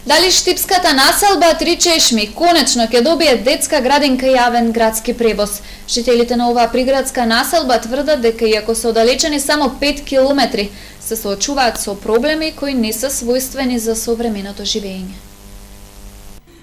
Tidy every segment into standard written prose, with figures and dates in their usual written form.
Дали штипската населба Три Чешми конечно ќе добие детска градинка и јавен градски превоз? Жителите на оваа приградска населба тврдат дека иако се оддалечени само 5 километри, се соочуваат со проблеми кои не се својствени за современото живење.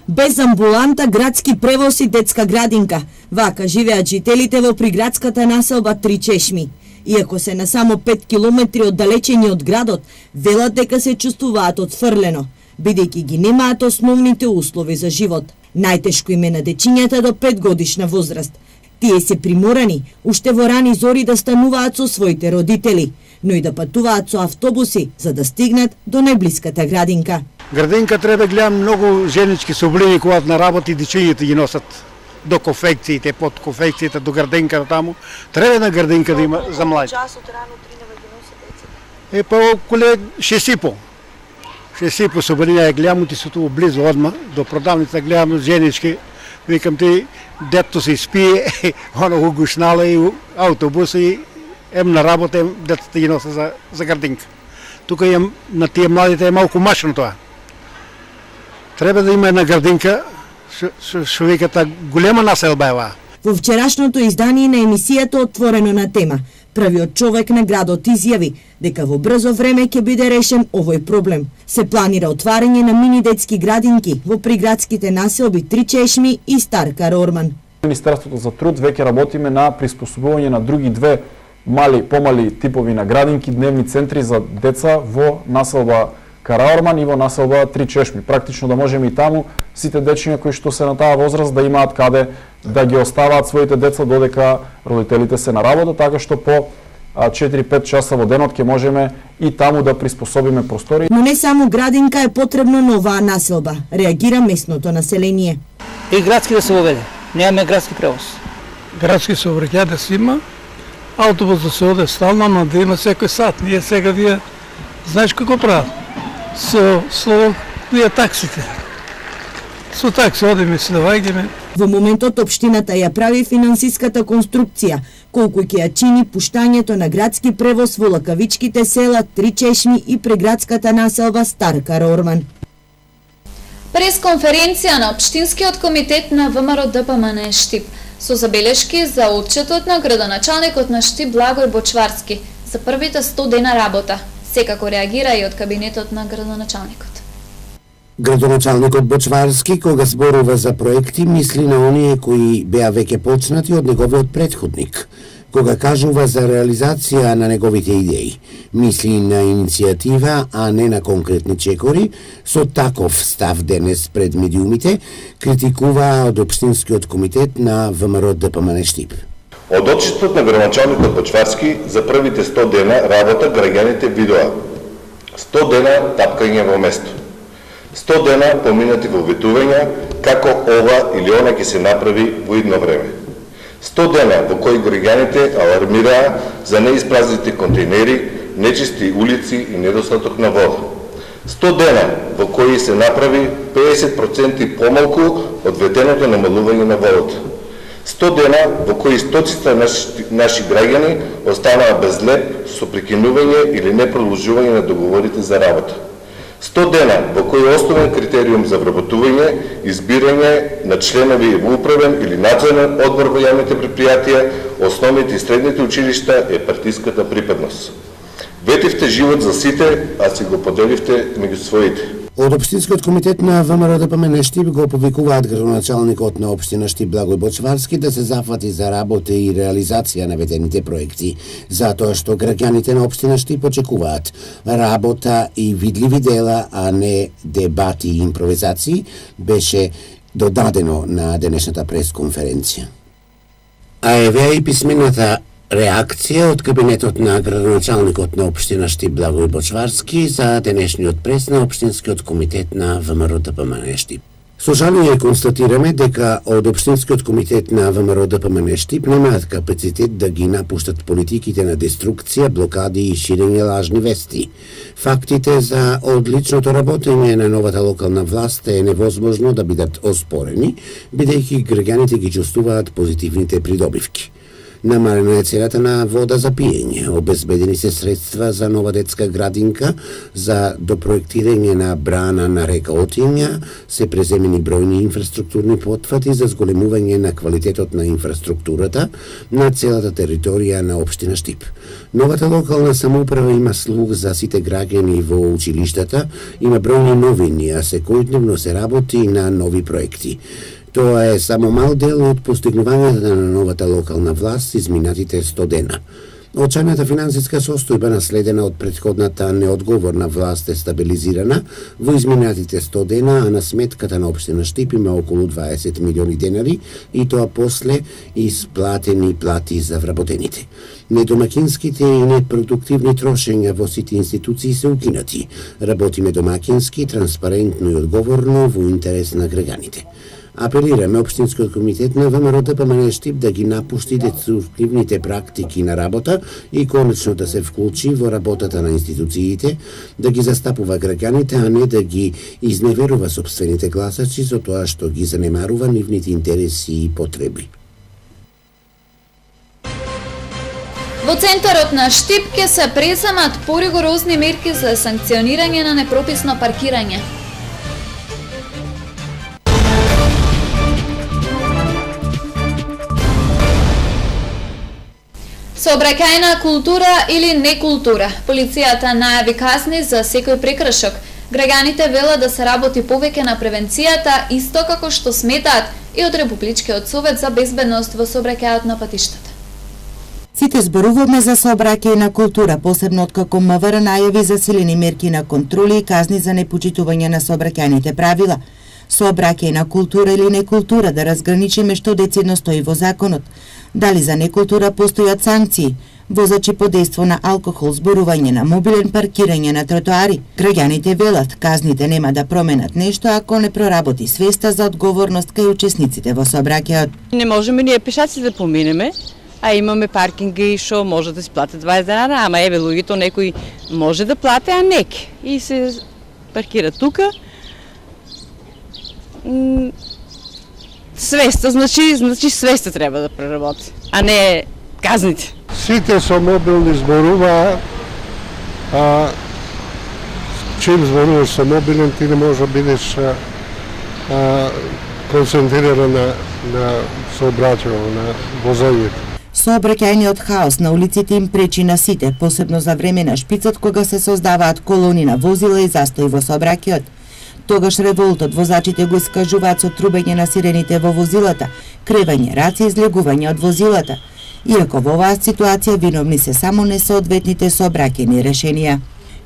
Без амбуланта, градски превоз и детска градинка. Вака живеат жителите во приградската населба Три Чешми. Иако се на само 5 километри оддалечени од градот, велат дека се чувствуваат отфрлено, бидејќи ги немаат основните услови за живот. Најтешко им е на дечињата до 5 годишна возраст. Тие се приморани уште во рани зори да стануваат со своите родители, но и да патуваат со автобуси за да стигнат до најблиската градинка. Градинка треба гледам многу женички соблини кога на работа и дечињата ги носат до конфекциите, под конфекциите до градинката таму. Треба една градинка да има за млади. Час од рано тренува ги носат деца? Па околу 6,5. 6,5 соблини ја гледам, ти се ту близо одма до продавница гледам женички. Викам ти, детто се испие, оно го шнала и автобуса и на работа, детата ги носа за градинка. Тука имам на тие младите е малку машно тоа. Треба да има една градинка, што виката голема населба е. Во вчерашното издание на емисијата Отворено на тема, првиот човек на градот изјави дека во брзо време ќе биде решен овој проблем. Се планира отварање на мини детски градинки во приградските населби Три Чешми и Стар Караорман. Министерството за труд веќе работиме на приспособување на други две помали типови на градинки, дневни центри за деца во населба Караорман и во населба Три Чешми. Практично да можеме и таму сите дечиња кои што се на таа возраст да имаат каде да ги оставаат своите деца додека родителите се на работа, така што по 4-5 часа во денот ќе можеме и таму да приспособиме простори. Но не само градинка е потребно на оваа населба, реагира местното население. И градски да се воведе, немаме градски превоз. Градски сообраќај да се има, автобус да се оде стално, но да има секој сат. Ние сега вие знаеш како прават? Со вие таксите. Со такси одиме се да ваѓаме. Во моментот општината ја прави финансиската конструкција, колку ќе ја чини пуштањето на градски превоз во лакавичките села Три Чешми и преградската населба Стар Караорман. Пресконференција на Општинскиот комитет на ВМРО ДПМН Штип со забелешки за отчетот на градоначалникот на Штип Благој Бочварски за првите 100 дена работа. Секако реагира и од кабинетот на градоначалникот. Градоначалникот Бочварски, кога зборува за проекти, мисли на оние кои беа веќе почнати од неговиот претходник. Кога кажува за реализација на неговите идеи, мисли на иницијатива, а не на конкретни чекори, со таков став денес пред медиумите, критикува од Општинскиот комитет на ВМРО ДПМН Штип. Од отчетот на градоначалникот Бочварски за првите 100 дена работа граѓаните видоа 100 дена тапкање во место, 100 дена поминати во ветувања како ова или она ќе се направи во идно време, 100 дена во кои граѓаните алармираа за неиспразните контейнери, нечисти улици и недостаток на вода, 100 дена во кои се направи 50% помалку од ветеното намалување на водата, 100 дена во кои стоците наши граѓани останаа без леп со прекинување или непродолжување на договорите за работа. 100 дена во кои основен критериум за вработување, избирање на членови во управен или надзорен одбор во јавните предпријатија, основните и средните училишта е партиската припадност. Ветивте живот за сите, а си го поделивте меѓу своите. Од Општинскиот комитет на ВМРО ДПМН Штип го повикуваат градоначалникот на Општина Штип Благој Бочварски да се зафати за работа и реализација на ветените проекти, затоа што граѓаните на Општина Штип очекуваат работа и видливи дела, а не дебати и импровизации, беше додадено на денешната пресконференција. А еве и писмената реакција од кабинетот на градоначалникот на Општина Штип Благој Бочварски за денешниот прес на Општинскиот комитет на ВМРО ДПМН Штип. Со жалење констатираме дека од Општинскиот комитет на ВМРО ДПМН Штип немаат капацитет да ги напуштат политиките на деструкција, блокади и ширење лажни вести. Фактите за одличното работење на новата локална власт е невозможно да бидат оспорени, бидејќи граѓаните ги чувствуваат позитивните придобивки. Намалена е цената на вода за пиење, обезбедени се средства за нова детска градинка, за допроектирање на брана на река Отинја, се преземени бројни инфраструктурни потфати за зголемување на квалитетот на инфраструктурата на целата територија на општина Штип. Новата локална самоуправа има слух за сите граѓани во училиштата, има бројни новини, а секојдневно се работи на нови проекти. Тоа е само мал дел од постигнувањата на новата локална власт изминатите 100 дена. Очајната финансиска состојба наследена од претходната неодговорна власт е стабилизирана во изминатите 100 дена, а на сметката на општина Штип има околу 20 милиони денари и тоа после исплатени плати за вработените. Недомакинските и непродуктивни трошења во сите институции се укинати. Работиме домакински, транспарентно и одговорно во интерес на граѓаните. Апелираме Општинскиот комитет на ВМРО ДПМН Штип да ги напушти деструктивните практики на работа и конечно да се вклучи во работата на институциите, да ги застапува граѓаните, а не да ги изневерува сопствените гласачи за тоа што ги занемарува нивните интереси и потреби. Во центарот на Штип ќе се преземат поригорозни мерки за санкционирање на непрописно паркирање. Сообраќајна култура или некултура. Полицијата најави казни за секој прекршок. Граѓаните велат да се работи повеќе на превенцијата, исто како што сметаат и од Републичкиот совет за безбедност во сообраќајот на патиштата. Сите зборуваме за сообраќајна култура, посебно откако МВР најави засилени мерки на контроли и казни за непочитување на сообраќајните правила. Сообраќајна култура или некултура, да разграничиме што децидно стои во законот. Дали за некултура постојат санкции, возачи под дејство на алкохол, зборување на мобилен, паркирање на тротоари. Граѓаните велат, казните нема да променат нешто ако не проработи свеста за одговорност кај учесниците во сообраќајот. Не можеме ние пешаци да поминеме, а имаме паркинги што може да си платат 20 денара, ама еве луѓето некои може да плате, а неки. И се паркира тука. Свеста, значи свеста треба да проработи, а не казните. Сите со мобилни зборуваат, а чим зборуваш со мобилен, ти не можеш да бидеш концентриран на сообраќање, на возењето. Сообраќајниот хаос на улиците им пречи на сите, посебно за време на шпицот кога се создаваат колони на возила и застои во сообраќајот. Тогаш револтот возачите го искажуваат со трубење на сирените во возилата, кревање раци и излегување од возилата. Иако во оваа ситуација виновни се само несоодветните сообраќајни решенија.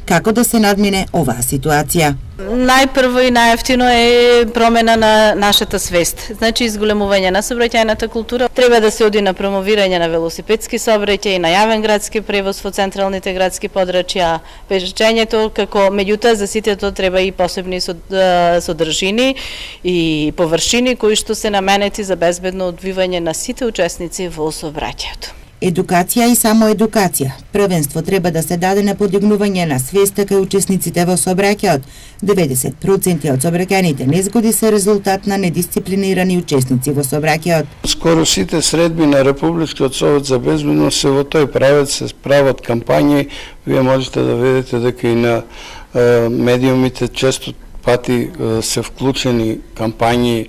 Како да се надмине оваа ситуација? Најпрво и најевтино е промена на нашата свест. Значи изголемување на сообраќајната култура. Треба да се оди на промовирање на велосипедски сообраќај, на јавен градски превоз во централните градски подрачја, пешачењето, како меѓутоа за сите тоа треба и посебни содржини и површини кои што се наменети за безбедно одвивање на сите учесници во сообраќајето. Едукација и самоедукација. Првенство треба да се даде на подигнување на свеста кај учесниците во сообраќајот. 90% од сообраќајните незгоди се резултат на недисциплинирани учесници во сообраќајот. Скоро сите средби на Републичкиот совет за безбедност се во тој правец, се прават кампањи. Вие можете да видите дека и на медиумите често пати се вклучени кампањи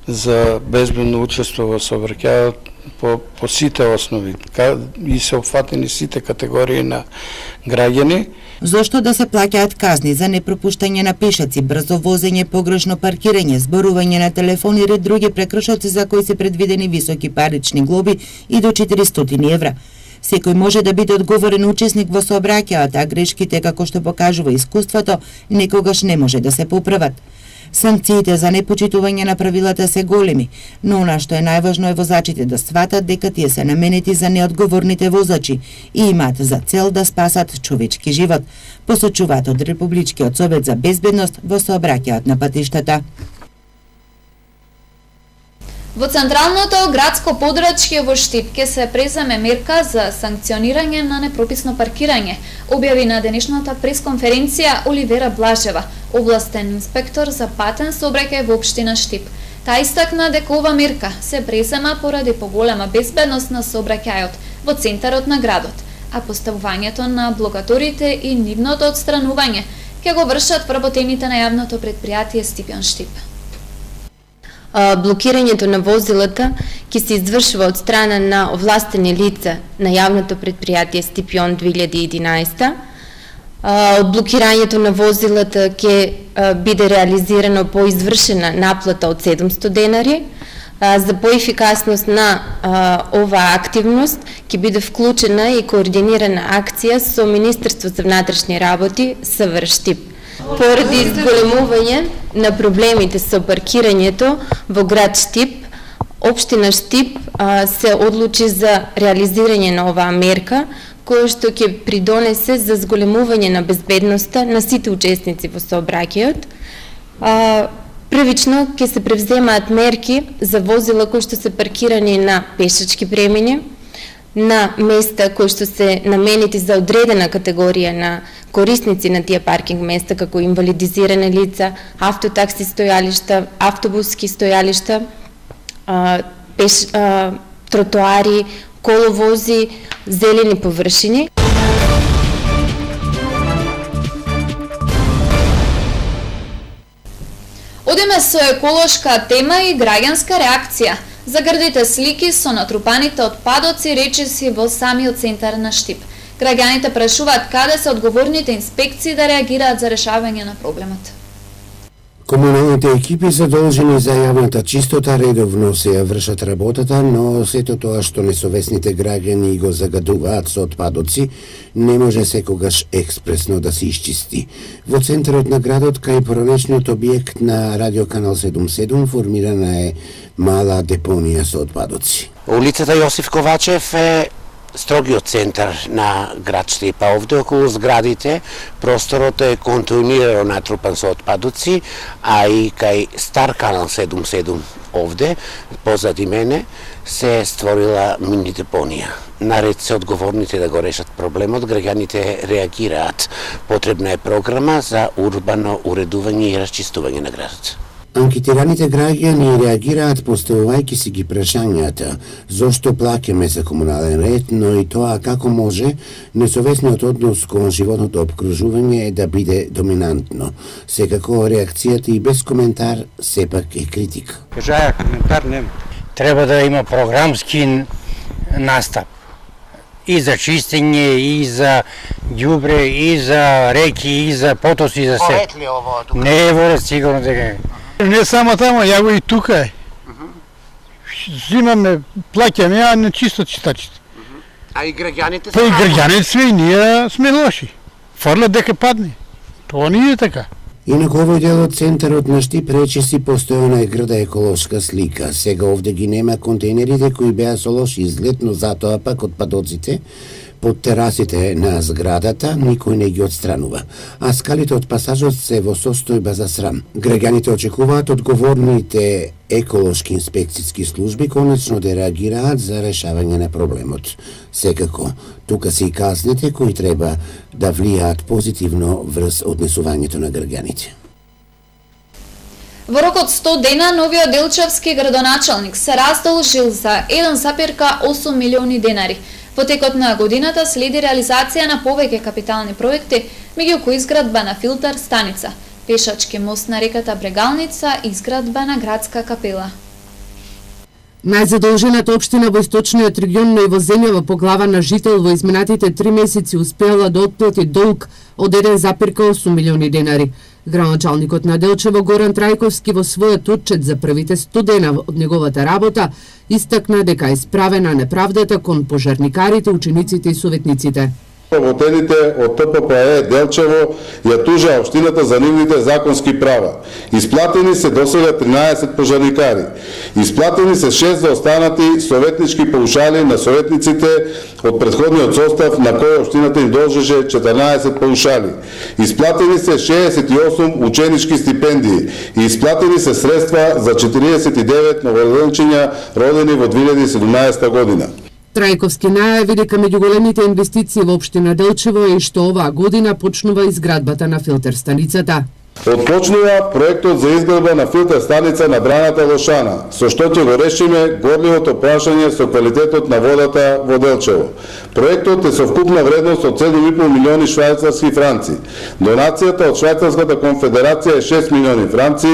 за безбедно учество во сообраќајот по сите основи и се опфатени сите категории на граѓани. Зошто да се плаќаат казни за непропуштање на пешаци, брзо возење, погрешно паркирање, зборување на телефон и ред други прекршоци за кои се предвидени високи парични глоби и до 400 евра. Секој може да биде одговорен учесник во сообраќајот, а грешките, како што покажува искуството, некогаш не може да се поправат. Санкциите за непочитување на правилата се големи, но она што е најважно е возачите да сватат дека тие се наменети за неодговорните возачи и имаат за цел да спасат човечки живот, посочуваат од Републичкиот совет за безбедност во сообраќајот на патиштата. Во централното градско подрачје во Штип ќе се преземе мерка за санкционирање на непрописно паркирање, објави на денешната пресконференција Оливера Блажева, областен инспектор за патен сообраќај во општина Штип. Та истакна дека ова мерка се презема поради поголема безбедност на сообраќајот во центарот на градот, а поставувањето на блокаторите и нивното отстранување ќе го вршат вработените на јавното предпријатие Стипјан Штип. Блокирањето на возилата ќе се извршува од страна на овластени лица на јавното предпријатие Стипјон 2011. Од блокирањето на возилата ќе биде реализирано по извршена наплата од 700 денари. За поефикасност на оваа активност ќе биде вклучена и координирана акција со Министерство за внатрешни работи СВР Штип. Поради зголемување на проблемите со паркирањето во град Штип, општина Штип се одлучи за реализирање на оваа мерка, која што ќе придонесе за зголемување на безбедноста на сите учесници во сообраќајот. Првично ќе се превземаат мерки за возила кои што се паркирани на пешачки премини, на места кои што се наменети за одредена категорија на корисници на тие паркинг места, како инвалидизирани лица, автотакси стојалишта, автобуски стојалишта, тротоари, коловози, зелени површини. Одиме со еколошка тема и граѓанска реакција. Загрдите слики со натрупаните отпадоци речиси во самиот центар на Штип. Граѓаните прашуваат каде се одговорните инспекции да реагираат за решавање на проблемот. Комуналните екипи задолжени за јавната чистота редовно се ја вршат работата, но сето тоа што несовесните граѓани го загадуваат со отпадоци не може секогаш експресно да се исчисти. Во центарот на градот, кај поранешниот објект на радиоканал 77, формирана е мала депонија со отпадоци. Улицата Јосиф Ковачев е строгиот центар на град Штип. Овде околу зградите просторот е континуирано натрупан со отпадоци, а и кај стар канал 77 овде, позади мене, се створила мини депонија. Наред се одговорните да го решат проблемот, граѓаните реагираат. Потребна е програма за урбано уредување и расчистување на градот. Анкетираните граѓани реагираат поставувајќи си ги прашањата зошто плаќаме за комунален ред, но и тоа како може несовесниот однос кон животното обкружување да биде доминантно. Секако реакцијата и без коментар сепак е критика. Кажаја коментар нема. Треба да има програмски настап. И за чистење, и за ѓубре, и за реки, и за потоци, и за се. Не е во ред, сигурно дека е. Не само тамо, ја го и тука е. Зимаме, плаќаме, а не чисто чистачите. А и граѓаните Па и граѓаните сме и ние сме лоши. Фрлат дека падне. Тоа не е така. Инаку овој дел од центарот на Штип речиси постојана е грда еколошка слика. Сега овде ги нема контейнерите кои беа со лош изглед, но затоа пак отпадоците под терасите на зградата никој не ги отстранува, а скалите од пасажот се во состојба за срам. Граѓаните очекуваат одговорните еколошки инспекцијски служби конечно да реагираат за решавање на проблемот. Секако, тука се и казните кои треба да влијаат позитивно врз однесувањето на граѓаните. Во рок од 100 дена, новиот делчевски градоначалник се раздолжил за 1,8 милиони денари. Во текот на годината следи реализација на повеќе капитални проекти, меѓу кои изградба на филтер станица, пешачки мост на реката Брегалница и изградба на градска капела. Најзадолжената општина во источниот регион, но и во земјава по глава на жител во изминатите 3 месеци успеала да отплати долг од 1,8 милиони денари. Градоначалникот на Делчево Горан Трајковски во својот отчет за првите 100 дена од неговата работа истакна дека е исправена неправдата кон пожарникарите, учениците и советниците. Работените од ТППЕ Делчево ја тужа општината за нивните законски права. Исплатени се досега 13 пожарникари. Исплатени се 6 за останати советнички паушали на советниците од претходниот состав на кој општината им должеше 14 паушали. Исплатени се 68 ученички стипендии и исплатени се средства за 49 новороденчиња родени во 2017 година. Трајковски најави дека меѓу големите инвестиции во општина Делчево е што оваа година почнува изградбата на филтер станицата. Отпочнува проектот за изградба на филтер станица на браната Лошана, со што ќе го решиме горливото прашање со квалитетот на водата во Делчево. Проектот е со вкупна вредност од 7,5 милиони швајцарски франци. Донацијата од Швајцарската конфедерација е 6 милиони франци,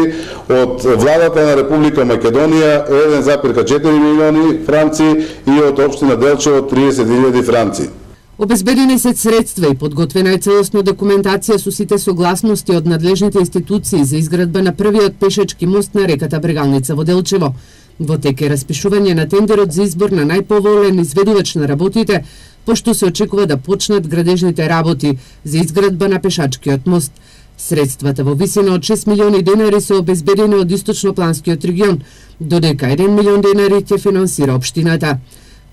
од владата на Република Македонија е 1,4 милиони франци и од општина Делчево 30.000 франци. Обезбедени се средства и подготвена е целосно документација со сите согласности од надлежните институции за изградба на првиот пешачки мост на реката Брегалница во Делчево. Во тек е распишување на тендерот за избор на најповолен изведувач на работите, пошто се очекува да почнат градежните работи за изградба на пешачкиот мост. Средствата во висина од 6 милиони денари се обезбедени од Источнопланскиот регион, додека 1 милион денари ќе финансира општината.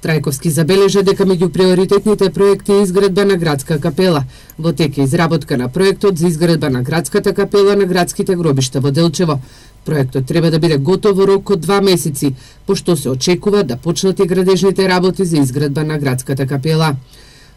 Трајковски забележа дека меѓу приоритетните проекти е изградба на градска капела. Во тек е изработка на проектот за изградба на градската капела на градските гробишта во Делчево. Проектот треба да биде готов во рок од 2 месеци, пошто се очекува да почнат и градежните работи за изградба на градската капела.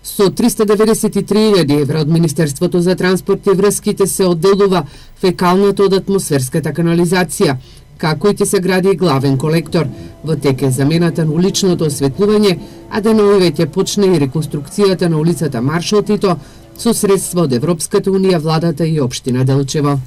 Со 393.000 евра од Министерството за транспорт и врските се одделува фекалната од атмосферската канализација, како и ќе се гради и главен колектор. Во тек е замената на уличното осветлување, а денови ќе почне и реконструкцијата на улицата Маршал Тито со средства од Европската унија, владата и општина Делчево.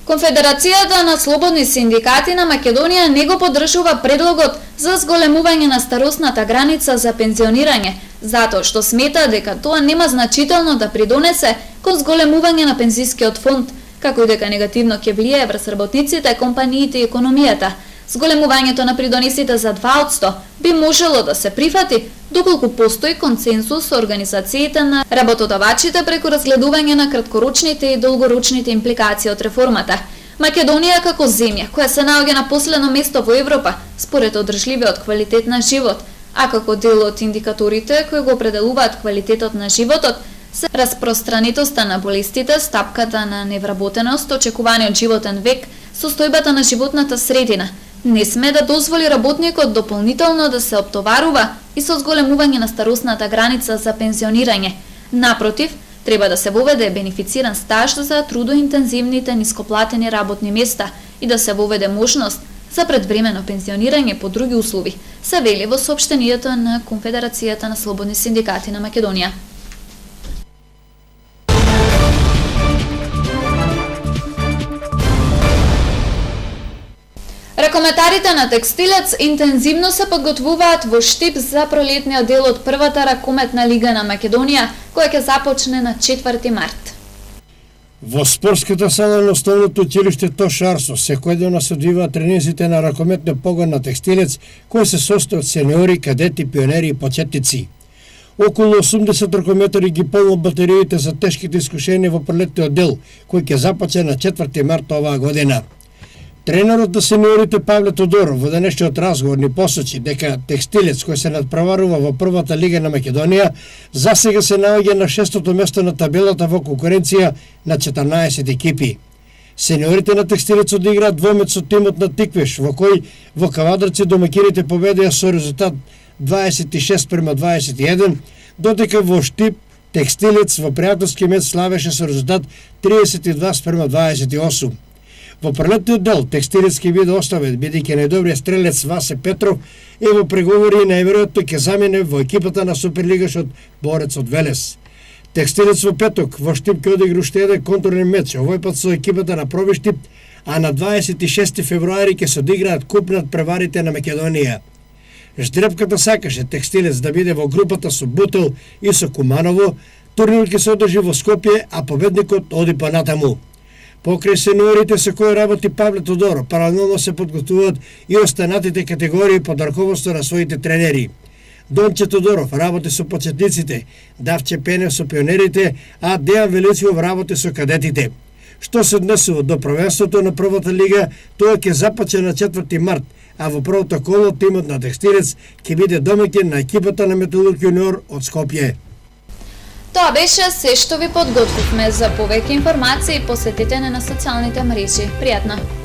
Конфедерацијата на слободни синдикати на Македонија не го поддржува предлогот за зголемување на старосната граница за пензионирање, затоа што смета дека тоа нема значително да придонесе кон зголемување на пензискиот фонд, како и дека негативно ќе влијае врз работниците, компаниите и економијата. Зголемувањето на придонесите за 2% би можело да се прифати, доколку постои консенсус со организациите на работодавачите преку разгледување на краткорочните и долгорочните импликации од реформата. Македонија како земја, која се наоѓа на последно место во Европа, според одржливиот квалитет на живот, а како дел од индикаторите кои го определуваат квалитетот на животот, се распространетоста на болестите, стапката на невработеност, очекуваниот животен век, состојбата на животната средина. Не сме да дозволи работникот дополнително да се оптоварува и со зголемување на старосната граница за пензионирање. Напротив, треба да се воведе бенефициран стаж за трудоинтензивните нископлатени работни места и да се воведе можност за предвремено пензионирање по други услови, се вели во соопштението на Конфедерацијата на слободни синдикати на Македонија. Ракометарите на Текстилец интензивно се подготвуваат во Штип за пролетниот дел од првата ракометна лига на Македонија, која ќе започне на 4 март. Во спортската сала на основното училиште Тош Арсо секојдневно се одвиваат тренинзите на ракометниот погон на Текстилец, кој се состои од сениори, кадети, пионери и почетници. Околу 80 ракометари ги полнат батериите за тешките искушенија во пролетниот дел, кој ќе започне на 4 март оваа година. Тренерот на сениорите Павле Тодоров во денешниот разговор ни посочи дека Текстилец, кој се надпреварува во првата лига на Македонија, засега се наоѓа на 6-то место на табелата во конкуренција на 14 екипи. Сениорите на Текстилец одиграат двомет со тимот на Тиквеш, во кој во Кавадарци домакините победија со резултат 26-21, додека во Штип Текстилец во пријателски меч славеше со резултат 32-28. Во пролетниот дел Текстилец ќе биде оставен, бидејќи најдобриот стрелец Васе Петров е во преговори и најверојатно ќе замине во екипата на Суперлигашот борец од Велес. Текстилец во петок во Штип ќе одигра уште еден контролен меч, овој пат со екипата на Пробиштип, а на 26 февруари ќе се одиграат куп над преварите на Македонија. Ждрепката сакаше Текстилец да биде во групата со Бутел и со Куманово, турнирот ќе се одржи во Скопје, а победникот оди понатаму. Покрај сениорите со кои работи Павле Тодоров, паралелно се подготвуваат и останатите категории под раководство на своите тренери. Донче Тодоров работи со почетниците, Давче Пенев со пионерите, а Дејан Величиов работи со кадетите. Што се однесува до првенството на првата лига, тоа ќе започне на 4 март, а во првото коло тимот на Текстилец ќе биде домаќин на екипата на Металург Јуниор од Скопје. Тоа беше се што ви подготвивме. За повеќе информации посетете на социјалните мрежи. Пријатно!